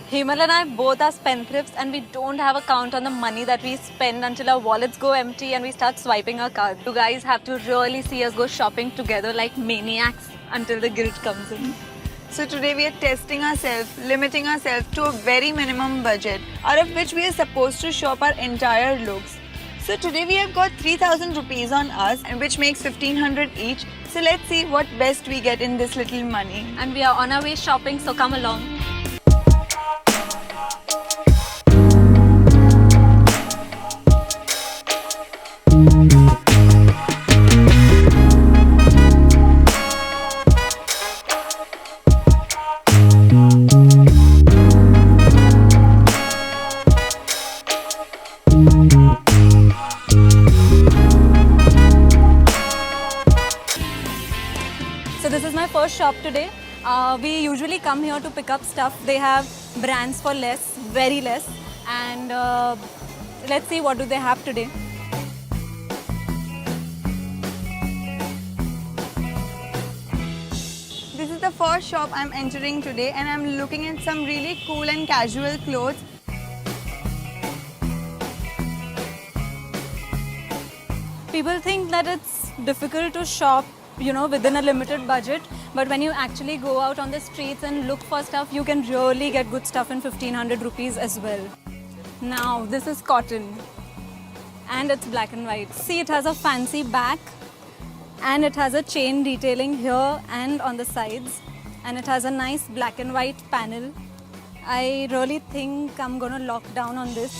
Himal and I both are spendthrifts and we don't have a count on the money that we spend until our wallets go empty and we start swiping our cards. You guys have to really see us go shopping together like maniacs until the guilt comes in. So today we are testing ourselves, limiting ourselves to a very minimum budget, out of which we are supposed to shop our entire looks. So today we have got 3,000 rupees on us, and which makes 1,500 each. So let's see what best we get in this little money. And we are on our way shopping, so come along. So this is my first shop today. We usually come here to pick up stuff. They have brands for less, very less. And let's see what do they have today. This is the first shop I'm entering today, and I'm looking at some really cool and casual clothes. People think that it's difficult to shop, within a limited budget. But when you actually go out on the streets and look for stuff, you can really get good stuff in 1,500 rupees as well. Now, this is cotton. And it's black and white. See, it has a fancy back. And it has a chain detailing here and on the sides. And it has a nice black and white panel. I really think I'm going to lock down on this.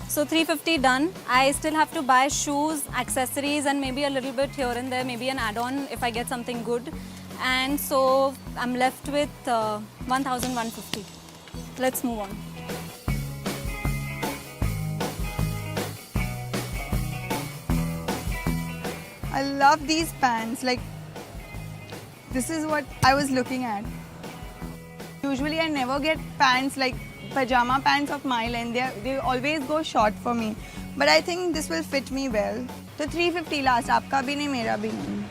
So 350 done. I still have to buy shoes, accessories and maybe a little bit here and there, maybe an add-on if I get something good. And so I'm left with 1,150. Let's move on. I love these pants. Like, this is what I was looking at. Usually I never get pants like pajama pants of my length. They always go short for me. But I think this will fit me well. So 350 last. Aapka bhi nahi, mera bhi nahi.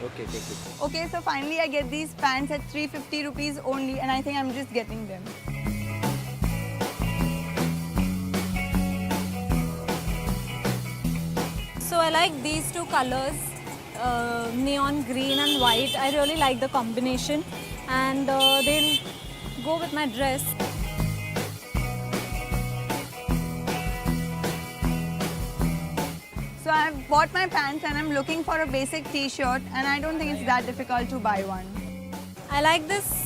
Okay, take it. Okay, so finally I get these pants at 350 rupees only, and I think I'm just getting them. So I like these two colors, neon green and white. I really like the combination and they'll go with my dress. So I've bought my pants and I'm looking for a basic t-shirt, and I don't think it's that difficult to buy one. I like this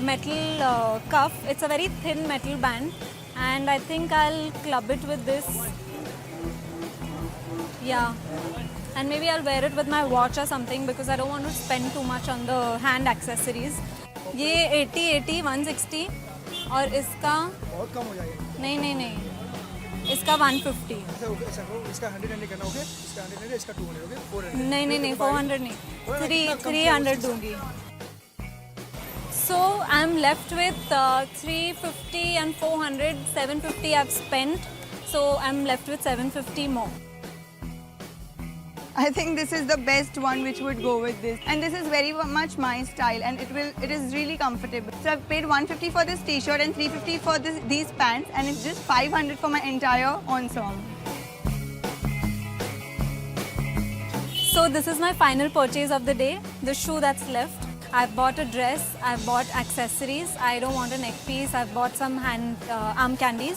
metal cuff. It's a very thin metal band and I think I'll club it with this. Yeah, and maybe I'll wear it with my watch or something because I don't want to spend too much on the hand accessories. ये 80, 160 और इसका बहुत कम हो जाएगा। नहीं इसका 150 इसका 100 करना होगा, इसका 100 इसका 200 हो गया, 400 नहीं 400 नहीं 300 दूंगी. So I'm left with 350 and 400, 750 I've spent, so I'm left with 750 more. I think this is the best one which would go with this, and this is very much my style, and it is really comfortable. So I've paid 150 for this t-shirt and 350 for these pants, and it's just 500 for my entire ensemble. So this is my final purchase of the day, the shoe that's left. I've bought a dress, I've bought accessories, I don't want a neck piece, I've bought some arm candies.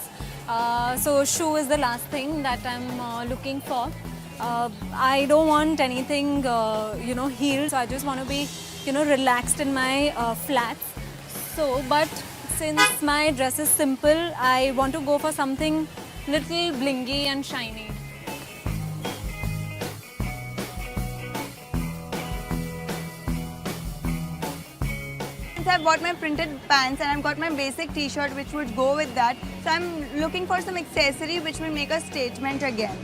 So shoe is the last thing that I'm looking for. I don't want anything, heeled, so I just want to be, relaxed in my flats. So, but since my dress is simple, I want to go for something little blingy and shiny. I've bought my printed pants and I've got my basic t-shirt which would go with that. So I'm looking for some accessory which will make a statement again.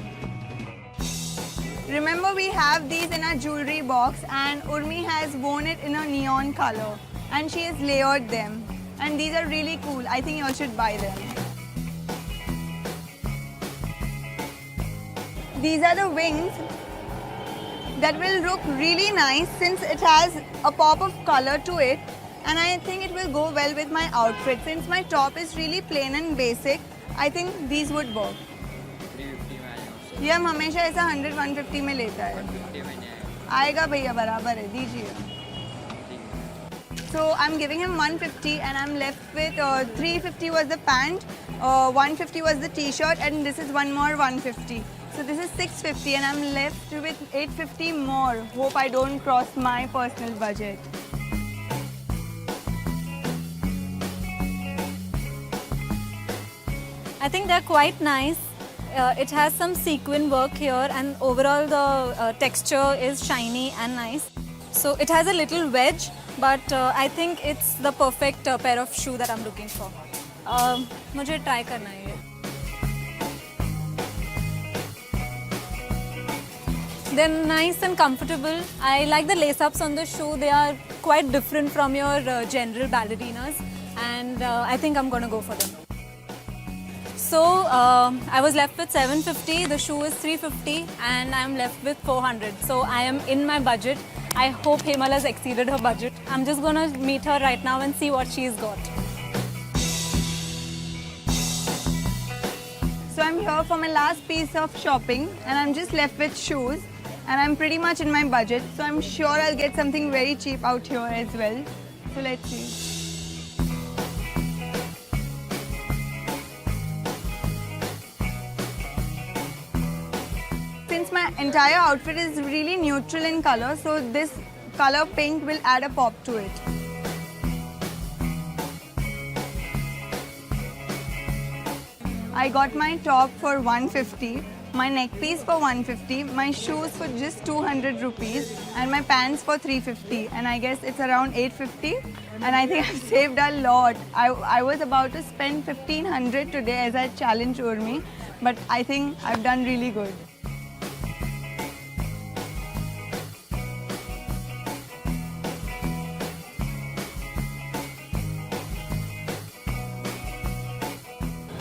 Remember, we have these in our jewelry box, and Urmi has worn it in a neon color and she has layered them, and these are really cool. I think you all should buy them. These are the wings that will look really nice since it has a pop of color to it. and I think it will go well with my outfit. Since my top is really plain and basic, I think these would work. 350 में आएगा उससे, ये हम हमेशा ऐसा 100-150 में लेता है. 150 में नहीं आएगा. आएगा भैया, बराबर है, दीजिए. So I'm giving him 150 and I'm left with 350 was the pant, 150 was the t-shirt, and this is one more 150. So this is 650 and I'm left with 850 more. Hope I don't cross my personal budget. I think they're quite nice. It has some sequin work here, and overall the texture is shiny and nice. So it has a little wedge, but I think it's the perfect pair of shoe that I'm looking for. मुझे try करना है ये. They're nice and comfortable. I like the lace-ups on the shoe. They are quite different from your general ballerinas, and I think I'm gonna go for them. So I was left with 750. The shoe is 350, and I'm left with 400. So I am in my budget. I hope Hemal has exceeded her budget. I'm just gonna meet her right now and see what she's got. So I'm here for my last piece of shopping and I'm just left with shoes, and I'm pretty much in my budget. So I'm sure I'll get something very cheap out here as well. So let's see. Since my entire outfit is really neutral in color, so this color pink will add a pop to it. I got my top for 150, my neck piece for 150, my shoes for just 200 rupees, and my pants for 350. And I guess it's around 850. And I think I've saved a lot. I was about to spend 1500 today as I challenged Urmi, but I think I've done really good.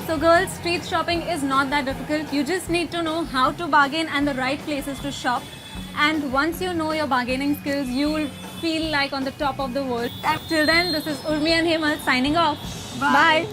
So girls, street shopping is not that difficult. You just need to know how to bargain and the right places to shop. And once you know your bargaining skills, you will feel like on the top of the world. Till then, this is Urmi and Hemal signing off. Bye.